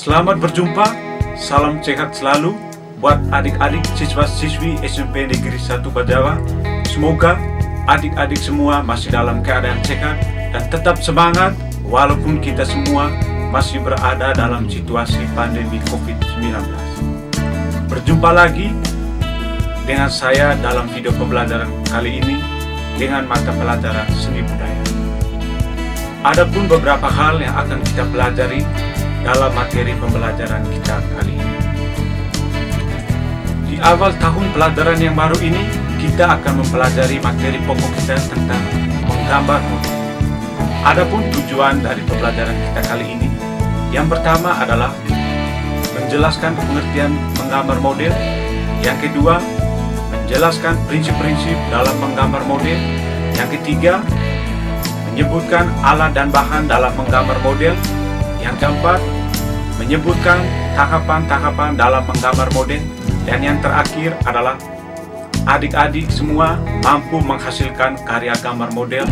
Selamat berjumpa, salam sehat selalu buat adik-adik siswa-siswi SMP Negeri 1 Bajawa. Semoga adik-adik semua masih dalam keadaan sehat dan tetap semangat walaupun kita semua masih berada dalam situasi pandemi COVID-19. Berjumpa lagi dengan saya dalam video pembelajaran kali ini dengan mata pelajaran seni budaya. Adapun beberapa hal yang akan kita pelajari dalam materi pembelajaran kita kali ini. Di awal tahun pelajaran yang baru ini, kita akan mempelajari materi pokok kita tentang menggambar model. Adapun tujuan dari pembelajaran kita kali ini, yang pertama adalah menjelaskan pengertian menggambar model. Yang kedua, menjelaskan prinsip-prinsip dalam menggambar model. Yang ketiga, menyebutkan alat dan bahan dalam menggambar model. Yang keempat, menyebutkan tahapan-tahapan dalam menggambar model. Dan yang terakhir adalah adik-adik semua mampu menghasilkan karya gambar model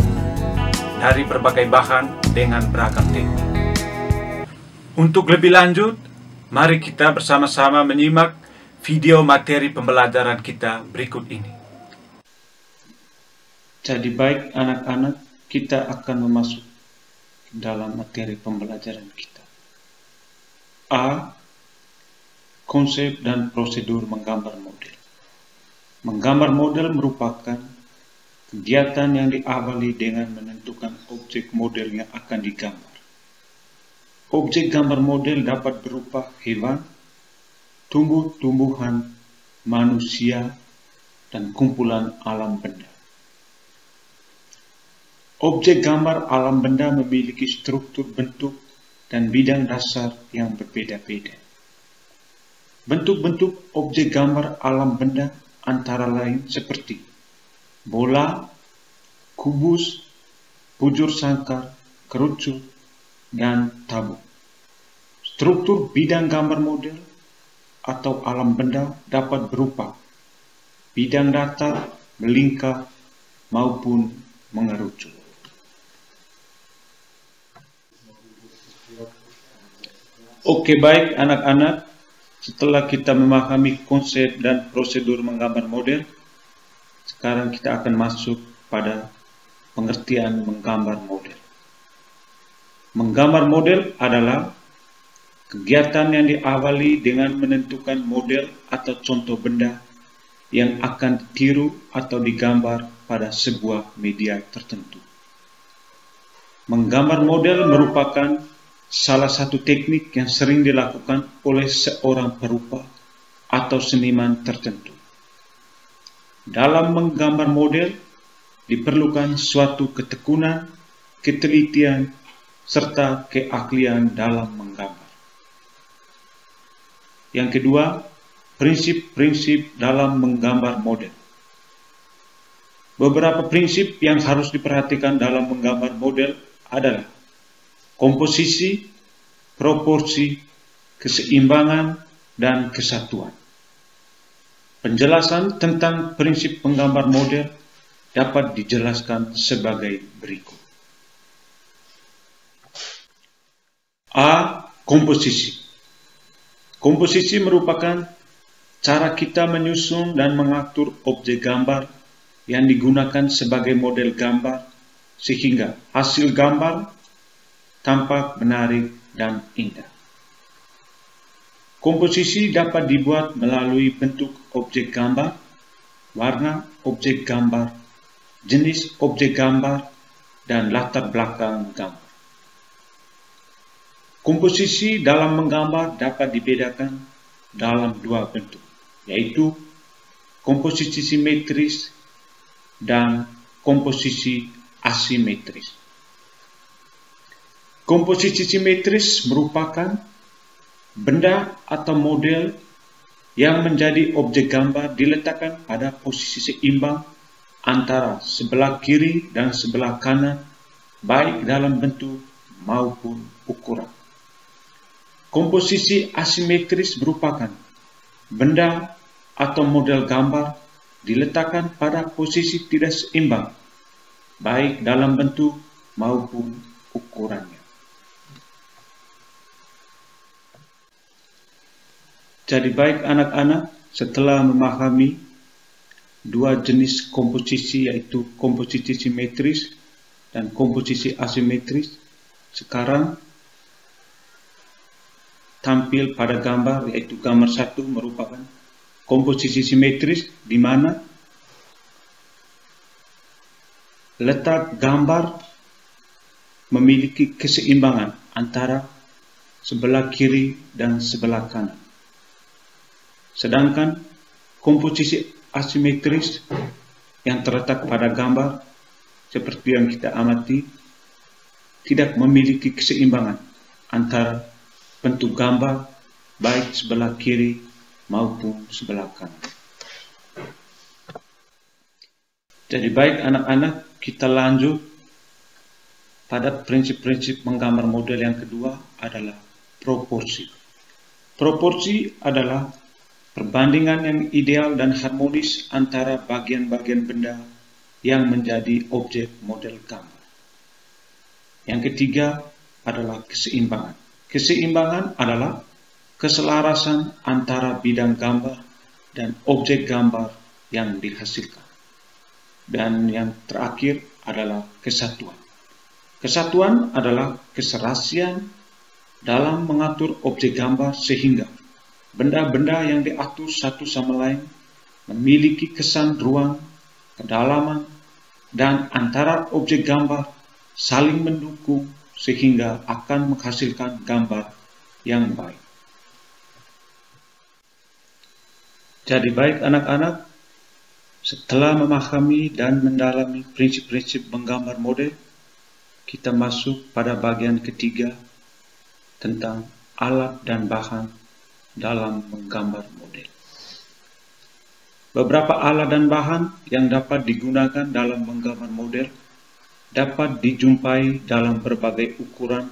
dari berbagai bahan dengan beragam teknik. Untuk lebih lanjut, mari kita bersama-sama menyimak video materi pembelajaran kita berikut ini. Jadi baik anak-anak, kita akan memasuki dalam materi pembelajaran kita. A. Konsep dan prosedur menggambar model. Menggambar model merupakan kegiatan yang diawali dengan menentukan objek model yang akan digambar. Objek gambar model dapat berupa hewan, tumbuh-tumbuhan, manusia, dan kumpulan alam benda. Objek gambar alam benda memiliki struktur bentuk dan bidang dasar yang berbeda-beda. Bentuk-bentuk objek gambar alam benda antara lain seperti bola, kubus, bujur sangkar, kerucut, dan tabung. Struktur bidang gambar model atau alam benda dapat berupa bidang datar, melingkar, maupun mengerucut. Oke, baik anak-anak, setelah kita memahami konsep dan prosedur menggambar model, sekarang kita akan masuk pada pengertian menggambar model. Menggambar model adalah kegiatan yang diawali dengan menentukan model atau contoh benda yang akan ditiru atau digambar pada sebuah media tertentu. Menggambar model merupakan salah satu teknik yang sering dilakukan oleh seorang perupa atau seniman tertentu. Dalam menggambar model diperlukan suatu ketekunan, ketelitian, serta keahlian dalam menggambar. Yang kedua, prinsip-prinsip dalam menggambar model. Beberapa prinsip yang harus diperhatikan dalam menggambar model adalah komposisi, proporsi, keseimbangan, dan kesatuan. Penjelasan tentang prinsip menggambar model dapat dijelaskan sebagai berikut. A. Komposisi. Komposisi merupakan cara kita menyusun dan mengatur objek gambar yang digunakan sebagai model gambar sehingga hasil gambar tampak menarik dan indah. Komposisi dapat dibuat melalui bentuk objek gambar, warna objek gambar, jenis objek gambar, dan latar belakang gambar. Komposisi dalam menggambar dapat dibedakan dalam dua bentuk, yaitu komposisi simetris dan komposisi asimetris. Komposisi simetris merupakan benda atau model yang menjadi objek gambar diletakkan pada posisi seimbang antara sebelah kiri dan sebelah kanan, baik dalam bentuk maupun ukuran. Komposisi asimetris merupakan benda atau model gambar diletakkan pada posisi tidak seimbang, baik dalam bentuk maupun ukurannya. Jadi baik anak-anak, setelah memahami dua jenis komposisi, yaitu komposisi simetris dan komposisi asimetris, sekarang tampil pada gambar, yaitu gambar 1 merupakan komposisi simetris, di mana letak gambar memiliki keseimbangan antara sebelah kiri dan sebelah kanan. Sedangkan komposisi asimetris yang terletak pada gambar seperti yang kita amati tidak memiliki keseimbangan antara bentuk gambar baik sebelah kiri maupun sebelah kanan. Jadi baik anak-anak, kita lanjut pada prinsip-prinsip menggambar model yang kedua adalah proporsi. Proporsi adalah perbandingan yang ideal dan harmonis antara bagian-bagian benda yang menjadi objek model gambar. Yang ketiga adalah keseimbangan. Keseimbangan adalah keselarasan antara bidang gambar dan objek gambar yang dihasilkan. Dan yang terakhir adalah kesatuan. Kesatuan adalah keserasian dalam mengatur objek gambar sehingga benda-benda yang diatur satu sama lain memiliki kesan ruang, kedalaman, dan antara objek gambar saling mendukung sehingga akan menghasilkan gambar yang baik. Jadi baik anak-anak, setelah memahami dan mendalami prinsip-prinsip menggambar model, kita masuk pada bagian ketiga tentang alat dan bahan dalam menggambar model. Beberapa alat dan bahan yang dapat digunakan dalam menggambar model dapat dijumpai dalam berbagai ukuran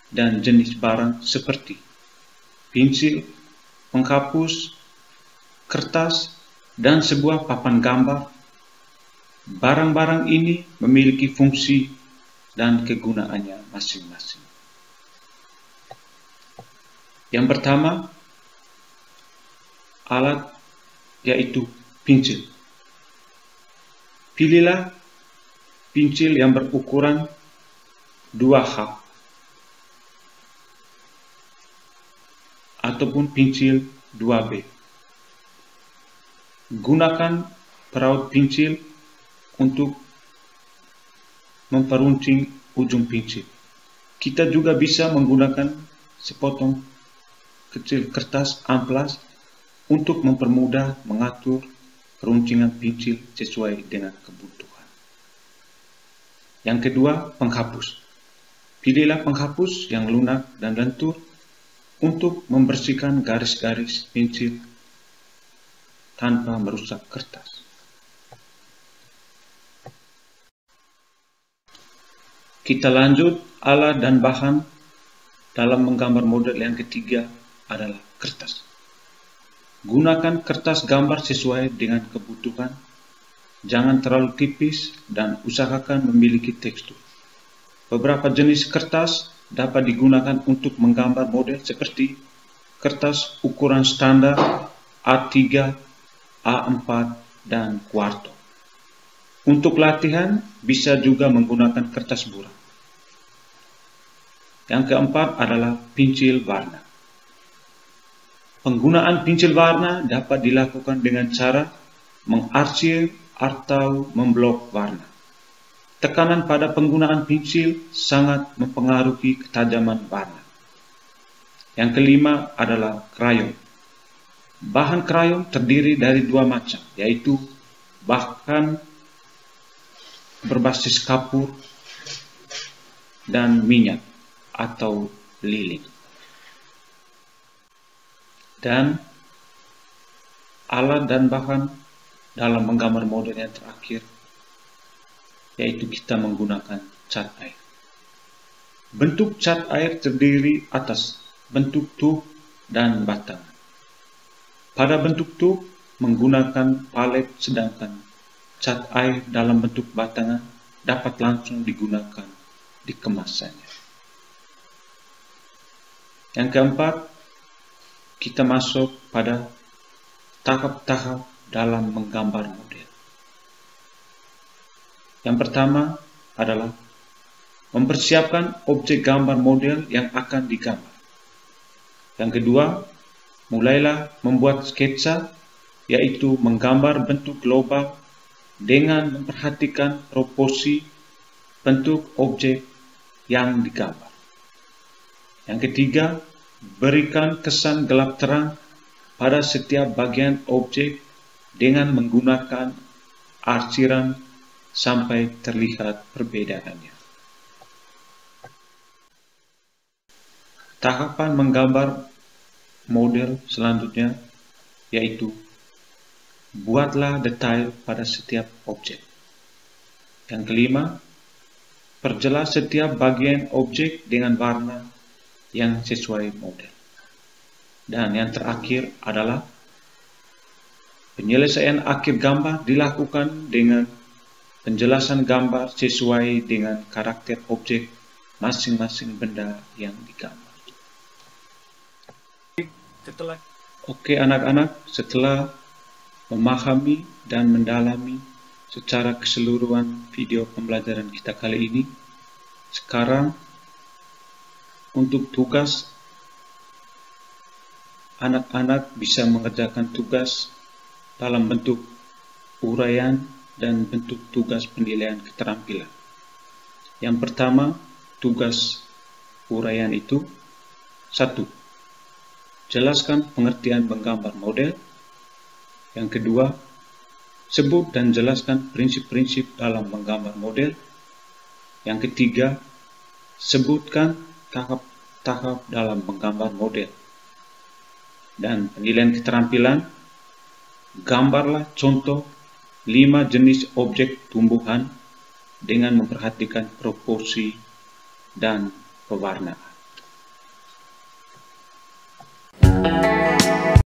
dan jenis barang seperti pensil, penghapus, kertas, dan sebuah papan gambar. Barang-barang ini memiliki fungsi dan kegunaannya masing-masing. Yang pertama, alat yaitu pensil. Pilihlah pensil yang berukuran 2H ataupun pensil 2B. Gunakan peraut pensil untuk memperuncing ujung pensil. Kita juga bisa menggunakan sepotong kecil kertas amplas untuk mempermudah mengatur peruncingan pensil sesuai dengan kebutuhan. Yang kedua, penghapus. Pilihlah penghapus yang lunak dan lentur untuk membersihkan garis-garis pensil tanpa merusak kertas. Kita lanjut, alat dan bahan dalam menggambar model yang ketiga adalah kertas. Gunakan kertas gambar sesuai dengan kebutuhan, jangan terlalu tipis dan usahakan memiliki tekstur. Beberapa jenis kertas dapat digunakan untuk menggambar model seperti kertas ukuran standar A3, A4, dan kuarto. Untuk latihan bisa juga menggunakan kertas buram. Yang keempat adalah pensil warna. Penggunaan pensil warna dapat dilakukan dengan cara mengarsir atau memblok warna. Tekanan pada penggunaan pensil sangat mempengaruhi ketajaman warna. Yang kelima adalah krayon. Bahan krayon terdiri dari dua macam, yaitu bahan berbasis kapur dan minyak atau lilin. Dan alat dan bahan dalam menggambar model yang terakhir, yaitu kita menggunakan cat air. Bentuk cat air terdiri atas bentuk tub dan batang. Pada bentuk tub menggunakan palet, sedangkan cat air dalam bentuk batangan dapat langsung digunakan di kemasannya. Yang keempat, kita masuk pada tahap-tahap dalam menggambar model. Yang pertama adalah mempersiapkan objek gambar model yang akan digambar. Yang kedua, mulailah membuat sketsa, yaitu menggambar bentuk global dengan memperhatikan proporsi bentuk objek yang digambar. Yang ketiga, berikan kesan gelap terang pada setiap bagian objek dengan menggunakan arsiran sampai terlihat perbedaannya. Tahapan menggambar model selanjutnya yaitu buatlah detail pada setiap objek. Yang kelima, perjelas setiap bagian objek dengan warna yang sesuai model. Dan yang terakhir adalah penyelesaian akhir gambar dilakukan dengan penjelasan gambar sesuai dengan karakter objek masing-masing benda yang digambar. Oke anak-anak, setelah memahami dan mendalami secara keseluruhan video pembelajaran kita kali ini, sekarang untuk tugas, anak-anak bisa mengerjakan tugas dalam bentuk uraian dan bentuk tugas penilaian keterampilan. Yang pertama, tugas uraian itu 1. Jelaskan pengertian menggambar model. Yang kedua, sebut dan jelaskan prinsip-prinsip dalam menggambar model. Yang ketiga, sebutkan tahap-tahap dalam menggambar model. Dan penilaian keterampilan, gambarlah contoh 5 jenis objek tumbuhan dengan memperhatikan proporsi dan pewarnaan.